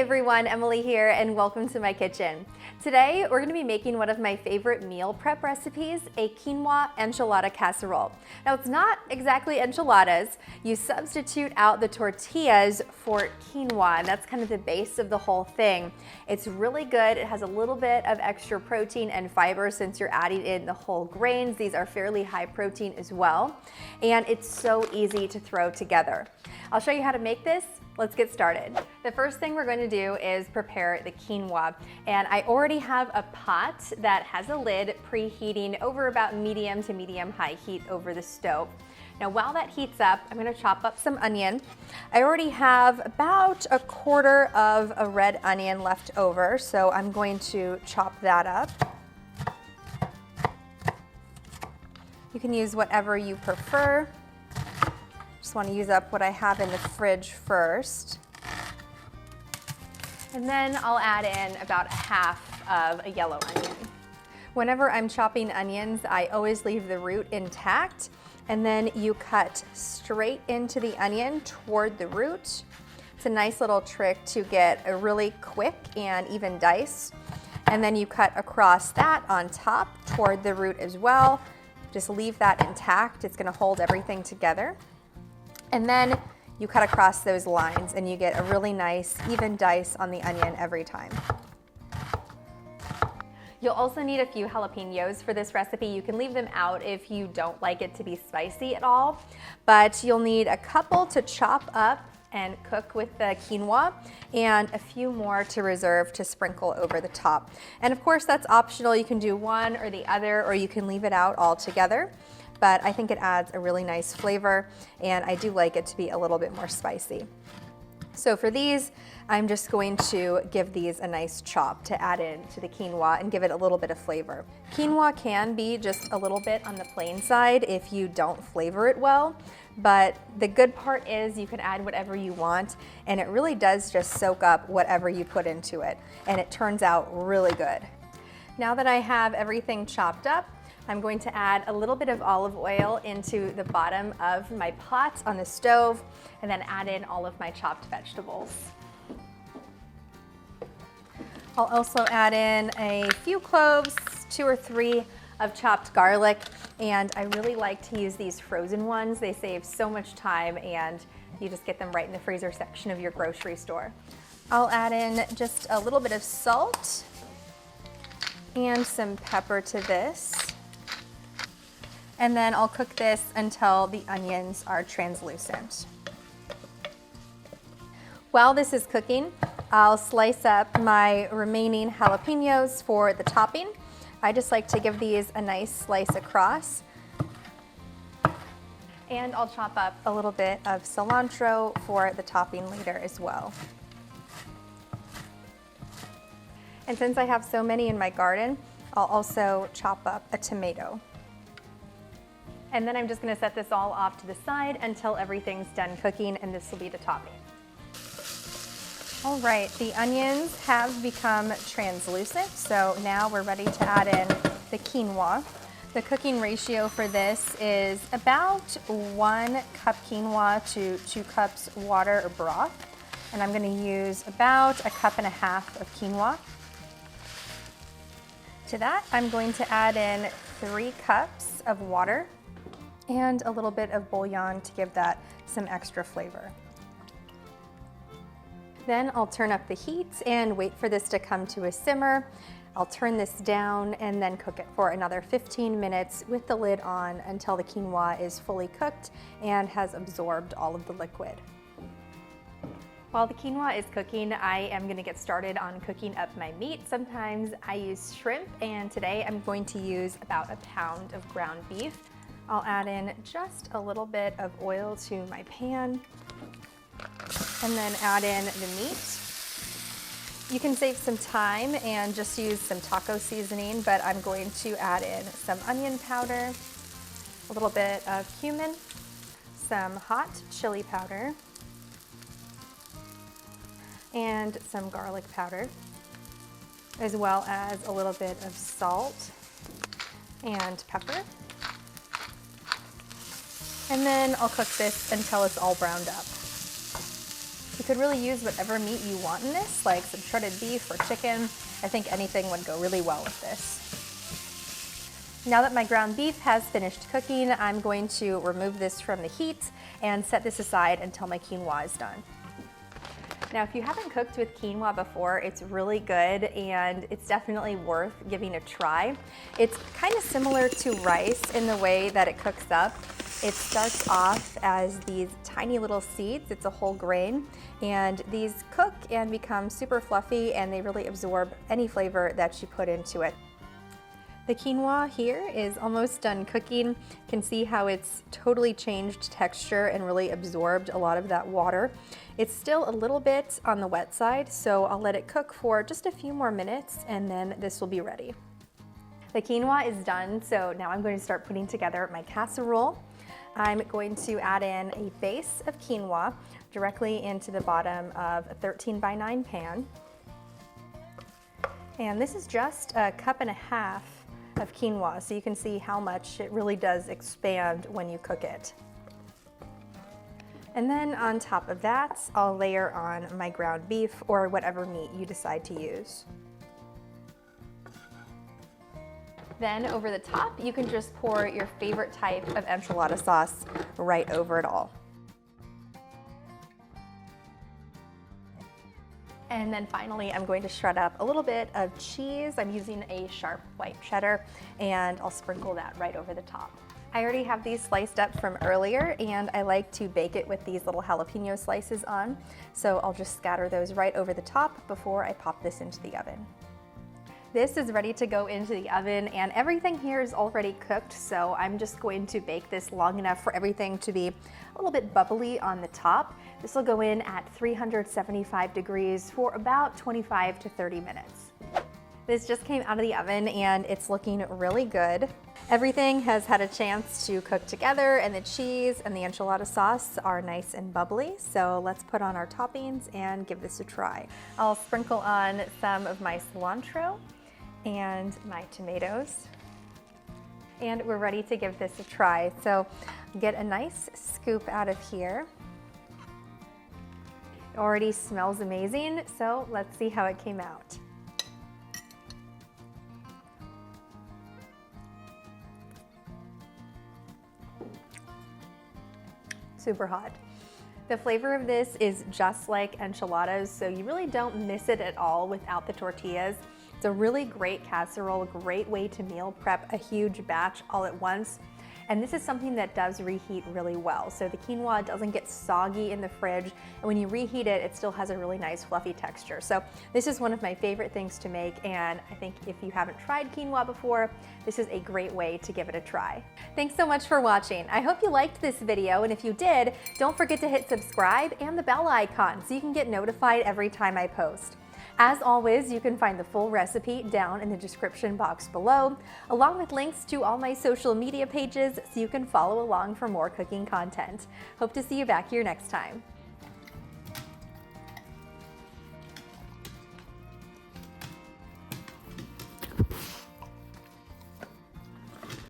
everyone, Emily here, and welcome to my kitchen. Today, we're gonna be making one of my favorite meal prep recipes, a quinoa enchilada casserole. Now, it's not exactly enchiladas. You substitute out the tortillas for quinoa, and that's kind of the base of the whole thing. It's really good. It has a little bit of extra protein and fiber since you're adding in the whole grains. These are fairly high protein as well, and it's so easy to throw together. I'll show you how to make this. Let's get started. The first thing we're going to do is prepare the quinoa, and I already have a pot that has a lid preheating over about medium to medium high heat over the stove. Now while that heats up, I'm going to chop up some onion. I already have about a quarter of a red onion left over, so I'm going to chop that up. You can use whatever you prefer. Just want to use up what I have in the fridge first. And then I'll add in about half of a yellow onion. Whenever I'm chopping onions, I always leave the root intact, and then you cut straight into the onion toward the root. It's a nice little trick to get a really quick and even dice. And then you cut across that on top toward the root as well. Just leave that intact. It's going to hold everything together. And then you cut across those lines and you get a really nice even dice on the onion every time. You'll also need a few jalapeños for this recipe. You can leave them out if you don't like it to be spicy at all, but you'll need a couple to chop up and cook with the quinoa, and a few more to reserve to sprinkle over the top. And of course that's optional. You can do one or the other, or you can leave it out altogether. But I think it adds a really nice flavor, and I do like it to be a little bit more spicy. So for these, I'm just going to give these a nice chop to add in to the quinoa and give it a little bit of flavor. Quinoa can be just a little bit on the plain side if you don't flavor it well, but the good part is you can add whatever you want, and it really does just soak up whatever you put into it, and it turns out really good. Now that I have everything chopped up, I'm going to add a little bit of olive oil into the bottom of my pot on the stove, and then add in all of my chopped vegetables. I'll also add in a few cloves, 2 or 3 of chopped garlic, and I really like to use these frozen ones. They save so much time, and you just get them right in the freezer section of your grocery store. I'll add in just a little bit of salt and some pepper to this. And then I'll cook this until the onions are translucent. While this is cooking, I'll slice up my remaining jalapeños for the topping. I just like to give these a nice slice across. And I'll chop up a little bit of cilantro for the topping later as well. And since I have so many in my garden, I'll also chop up a tomato. And then I'm just going to set this all off to the side until everything's done cooking, and this will be the topping. All right, the onions have become translucent, so now we're ready to add in the quinoa. The cooking ratio for this is about 1 cup quinoa to 2 cups water or broth, and I'm going to use about 1.5 cups of quinoa. To that, I'm going to add in 3 cups of water and a little bit of bouillon to give that some extra flavor. Then I'll turn up the heat and wait for this to come to a simmer. I'll turn this down and then cook it for another 15 minutes with the lid on until the quinoa is fully cooked and has absorbed all of the liquid. While the quinoa is cooking, I am going to get started on cooking up my meat. Sometimes I use shrimp, and today I'm going to use about 1 pound of ground beef. I'll add in just a little bit of oil to my pan and then add in the meat. You can save some time and just use some taco seasoning, but I'm going to add in some onion powder, a little bit of cumin, some hot chili powder, and some garlic powder, as well as a little bit of salt and pepper. And then I'll cook this until it's all browned up. You could really use whatever meat you want in this, like some shredded beef or chicken. I think anything would go really well with this. Now that my ground beef has finished cooking, I'm going to remove this from the heat and set this aside until my quinoa is done. Now, if you haven't cooked with quinoa before, it's really good and it's definitely worth giving a try. It's kind of similar to rice in the way that it cooks up. It starts off as these tiny little seeds. It's a whole grain, and these cook and become super fluffy, and they really absorb any flavor that you put into it. The quinoa here is almost done cooking. You can see how it's totally changed texture and really absorbed a lot of that water. It's still a little bit on the wet side, so I'll let it cook for just a few more minutes and then this will be ready. The quinoa is done, so now I'm going to start putting together my casserole. I'm going to add in a base of quinoa directly into the bottom of a 13x9 pan. And this is just a cup and a half of quinoa, so you can see how much it really does expand when you cook it. And then on top of that, I'll layer on my ground beef or whatever meat you decide to use. Then over the top, you can just pour your favorite type of enchilada sauce right over it all. And then finally, I'm going to shred up a little bit of cheese. I'm using a sharp white cheddar, and I'll sprinkle that right over the top. I already have these sliced up from earlier, and I like to bake it with these little jalapeno slices on. So I'll just scatter those right over the top before I pop this into the oven. This is ready to go into the oven, and everything here is already cooked, so I'm just going to bake this long enough for everything to be a little bit bubbly on the top. This will go in at 375 degrees for about 25 to 30 minutes. This just came out of the oven and it's looking really good. Everything has had a chance to cook together, and the cheese and the enchilada sauce are nice and bubbly. So let's put on our toppings and give this a try. I'll sprinkle on some of my cilantro and my tomatoes. And we're ready to give this a try. So get a nice scoop out of here. It already smells amazing, so let's see how it came out. Super hot. The flavor of this is just like enchiladas, so you really don't miss it at all without the tortillas. It's a really great casserole, a great way to meal prep a huge batch all at once. And this is something that does reheat really well. So the quinoa doesn't get soggy in the fridge, and when you reheat it, it still has a really nice fluffy texture. So this is one of my favorite things to make, and I think if you haven't tried quinoa before, this is a great way to give it a try. Thanks so much for watching. I hope you liked this video, and if you did, don't forget to hit subscribe and the bell icon so you can get notified every time I post. As always, you can find the full recipe down in the description box below, along with links to all my social media pages so you can follow along for more cooking content. Hope to see you back here next time.